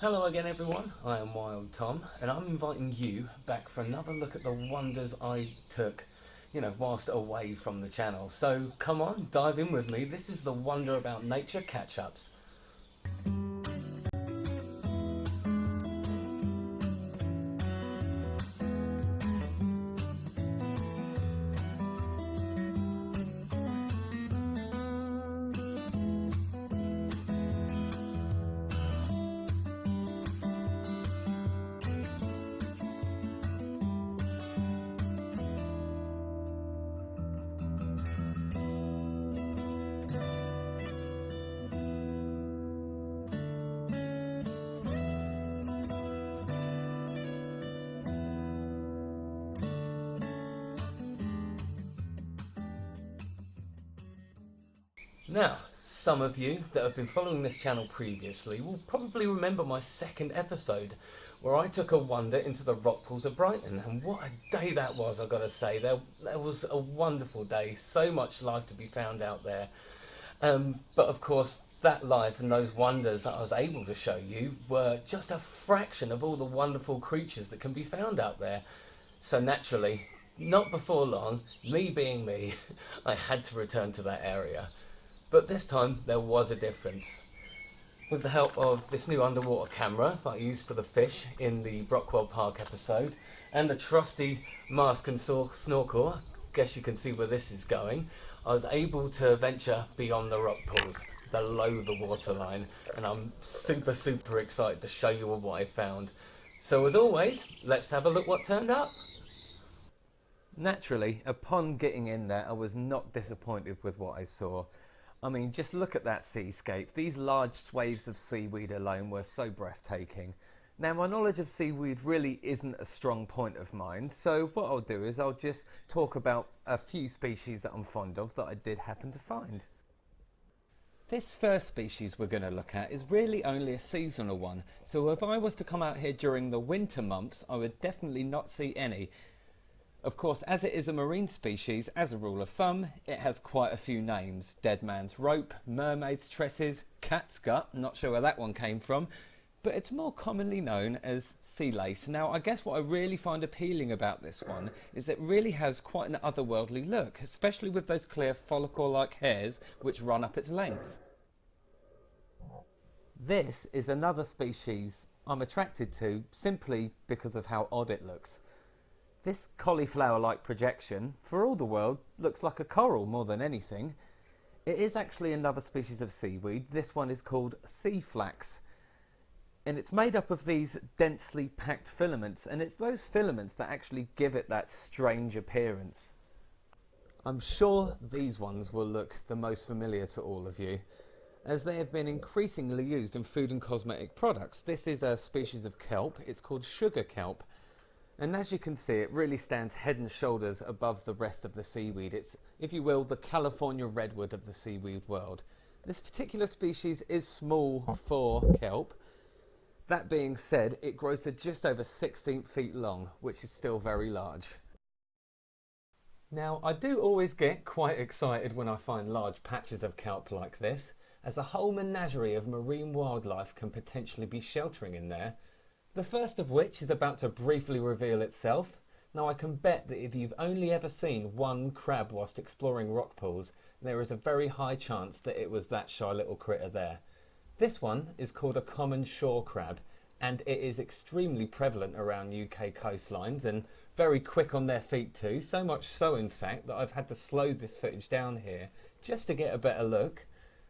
Hello again everyone, I am Wild Tom and I'm inviting you back for another look at the wonders I took, whilst away from the channel. So come on, dive in with me. This is the Wonder About Nature catch-ups. Now, some of you that have been following this channel previously will probably remember my second episode where I took a wander into the rock pools of Brighton, and what a day that was, I've got to say. There was a wonderful day, so much life to be found out there. But of course, that life and those wonders that I was able to show you were just a fraction of all the wonderful creatures that can be found out there. So naturally, not before long, me being me, I had to return to that area. But this time there was a difference. With the help of this new underwater camera that I used for the fish in the Brockwell Park episode, and the trusty mask and snorkel, I guess you can see where this is going, I was able to venture beyond the rock pools, below the waterline, and I'm super excited to show you all what I found. So as always, let's have a look what turned up. Naturally, upon getting in there, I was not disappointed with what I saw. I mean, just look at that seascape. These large swathes of seaweed alone were so breathtaking. Now, my knowledge of seaweed really isn't a strong point of mine, so what I'll do is I'll just talk about a few species that I'm fond of that I did happen to find. This first species we're going to look at is really only a seasonal one, so if I was to come out here during the winter months, I would definitely not see any. Of course, as it is a marine species, as a rule of thumb, it has quite a few names. Dead man's rope, mermaid's tresses, cat's gut, not sure where that one came from, but it's more commonly known as sea lace. Now, I guess what I really find appealing about this one is it really has quite an otherworldly look, especially with those clear follicle-like hairs which run up its length. This is another species I'm attracted to simply because of how odd it looks. This cauliflower-like projection, for all the world, looks like a coral more than anything. It is actually another species of seaweed. This one is called sea flax. And it's made up of these densely packed filaments, and it's those filaments that actually give it that strange appearance. I'm sure these ones will look the most familiar to all of you, as they have been increasingly used in food and cosmetic products. This is a species of kelp. It's called sugar kelp. And as you can see, it really stands head and shoulders above the rest of the seaweed. It's, if you will, the California redwood of the seaweed world. This particular species is small for kelp. That being said, it grows to just over 16 feet long, which is still very large. Now, I do always get quite excited when I find large patches of kelp like this, as a whole menagerie of marine wildlife can potentially be sheltering in there. The first of which is about to briefly reveal itself. Now, I can bet that if you've only ever seen one crab whilst exploring rock pools, there is a very high chance that it was that shy little critter there. This one is called a common shore crab, and it is extremely prevalent around UK coastlines and very quick on their feet too, so much so in fact that I've had to slow this footage down here just to get a better look.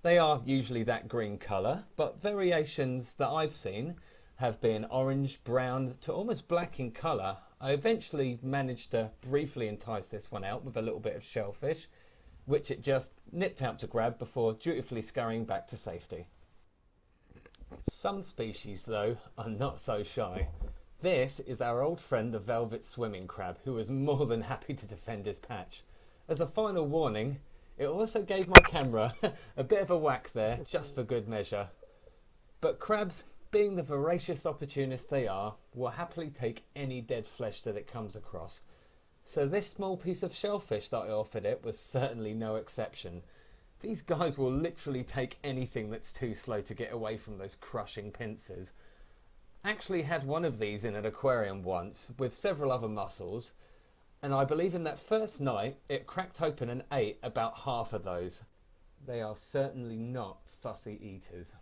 They are usually that green colour, but variations that I've seen have been orange, brown to almost black in colour. I eventually managed to briefly entice this one out with a little bit of shellfish, which it just nipped out to grab before dutifully scurrying back to safety. Some species though are not so shy. This is our old friend the velvet swimming crab, who was more than happy to defend his patch. As a final warning, it also gave my camera a bit of a whack there, just for good measure. But crabs, being the voracious opportunists they are, will happily take any dead flesh that it comes across. So this small piece of shellfish that I offered it was certainly no exception. These guys will literally take anything that's too slow to get away from those crushing pincers. Actually had one of these in an aquarium once with several other mussels, and I believe in that first night it cracked open and ate about half of those. They are certainly not fussy eaters.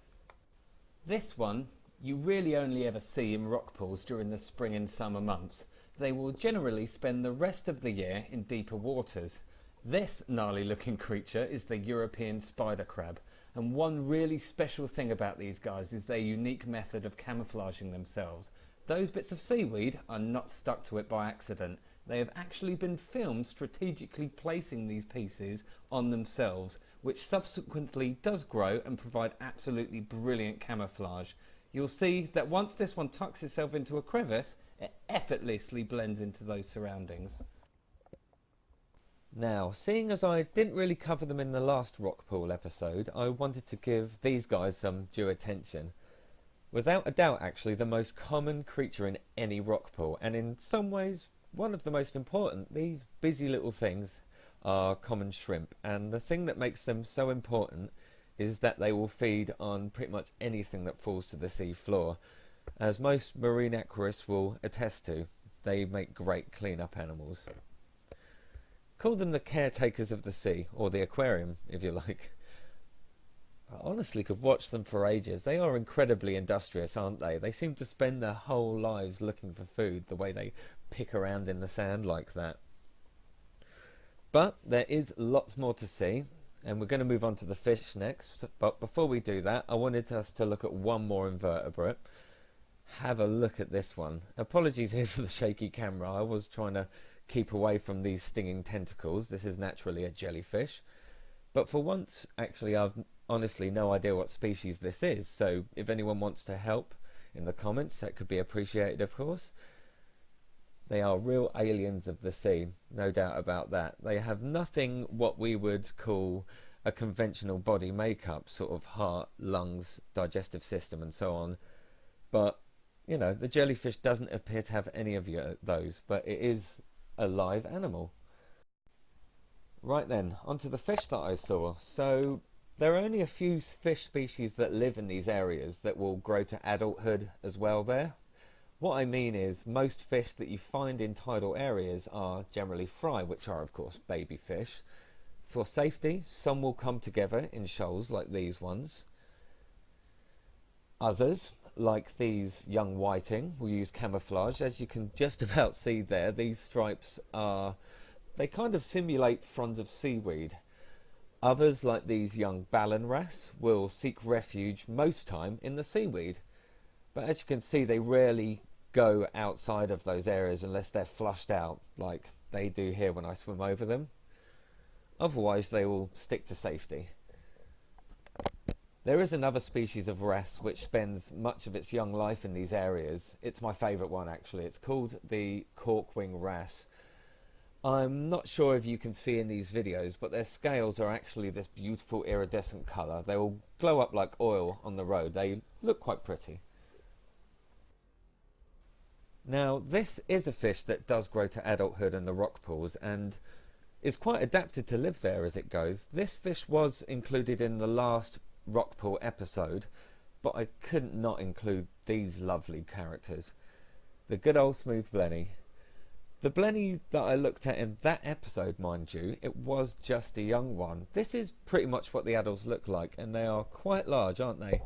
This one you really only ever see in rock pools during the spring and summer months. They will generally spend the rest of the year in deeper waters. This gnarly looking creature is the European spider crab, and one really special thing about these guys is their unique method of camouflaging themselves. Those bits of seaweed are not stuck to it by accident. They have actually been filmed strategically placing these pieces on themselves, which subsequently does grow and provide absolutely brilliant camouflage. You'll see that once this one tucks itself into a crevice, it effortlessly blends into those surroundings. Now, seeing as I didn't really cover them in the last rock pool episode, I wanted to give these guys some due attention. Without a doubt, actually, the most common creature in any rock pool, and in some ways one of the most important. These busy little things are common shrimp, and the thing that makes them so important is that they will feed on pretty much anything that falls to the sea floor. As most marine aquarists will attest to, they make great clean-up animals. Call them the caretakers of the sea, or the aquarium, if you like. I honestly could watch them for ages. They are incredibly industrious, aren't they? They seem to spend their whole lives looking for food, the way they pick around in the sand like that. But there is lots more to see, and we're going to move on to the fish next. But before we do that, I wanted us to look at one more invertebrate. Have a look at this one. Apologies here for the shaky camera. I was trying to keep away from these stinging tentacles. This is naturally a jellyfish. But for once, actually, I've honestly no idea what species this is. So if anyone wants to help in the comments, that could be appreciated, of course. They are real aliens of the sea, no doubt about that. They have nothing what we would call a conventional body makeup, sort of heart, lungs, digestive system and so on. But, you know, the jellyfish doesn't appear to have any of those, but it is a live animal. Right then, onto the fish that I saw. So there are only a few fish species that live in these areas that will grow to adulthood as well there. What I mean is most fish that you find in tidal areas are generally fry, which are of course baby fish. For safety, some will come together in shoals like these ones. Others, like these young whiting, will use camouflage. As you can just about see there, these stripes they kind of simulate fronds of seaweed. Others, like these young ballan wrasse, will seek refuge most time in the seaweed. But as you can see, they rarely go outside of those areas unless they're flushed out, like they do here when I swim over them. Otherwise, they will stick to safety. There is another species of wrasse which spends much of its young life in these areas. It's my favourite one actually. It's called the corkwing wrasse. I'm not sure if you can see in these videos, but their scales are actually this beautiful iridescent colour. They will glow up like oil on the road. They look quite pretty. Now, this is a fish that does grow to adulthood in the rock pools and is quite adapted to live there as it goes. This fish was included in the last rock pool episode, but I couldn't not include these lovely characters. The good old smooth blenny. The blenny that I looked at in that episode, mind you, it was just a young one. This is pretty much what the adults look like, and they are quite large, aren't they?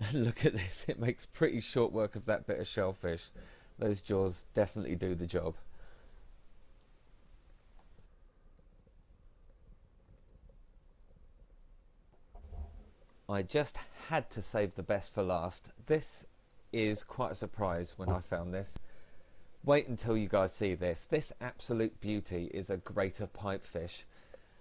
And look at this, it makes pretty short work of that bit of shellfish. Those jaws definitely do the job. I just had to save the best for last. This is quite a surprise when I found this. Wait until you guys see this. This absolute beauty is a greater pipefish.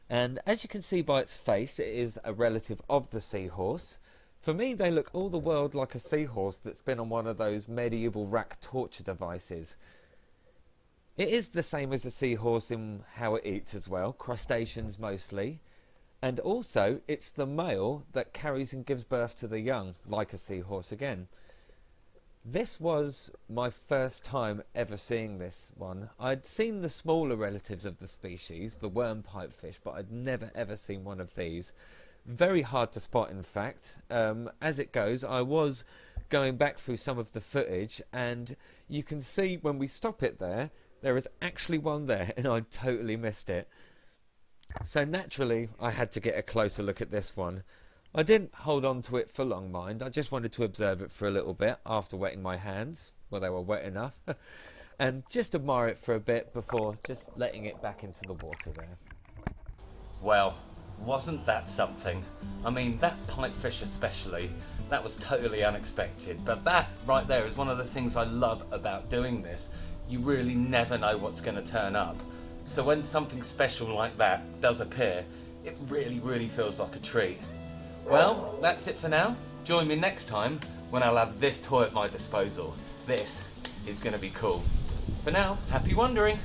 And as you can see by its face, it is a relative of the seahorse. For me, they look all the world like a seahorse that's been on one of those medieval rack torture devices. It is the same as a seahorse in how it eats as well, crustaceans mostly. And also, it's the male that carries and gives birth to the young, like a seahorse again. This was my first time ever seeing this one. I'd seen the smaller relatives of the species, the worm pipefish, but I'd never ever seen one of these. Very hard to spot, in fact. As it goes, I was going back through some of the footage, and you can see when we stop it there is actually one there, and I totally missed it. So naturally, I had to get a closer look at this one. I didn't hold on to it for long, mind. I just wanted to observe it for a little bit after wetting my hands. Well, they were wet enough. And just admire it for a bit before just letting it back into the water there. Well, wasn't that something? I mean, that pipefish especially, that was totally unexpected. But that right there is one of the things I love about doing this. You really never know what's going to turn up. So when something special like that does appear, it really, really feels like a treat. Well, that's it for now. Join me next time when I'll have this toy at my disposal. This is going to be cool. For now, happy wondering!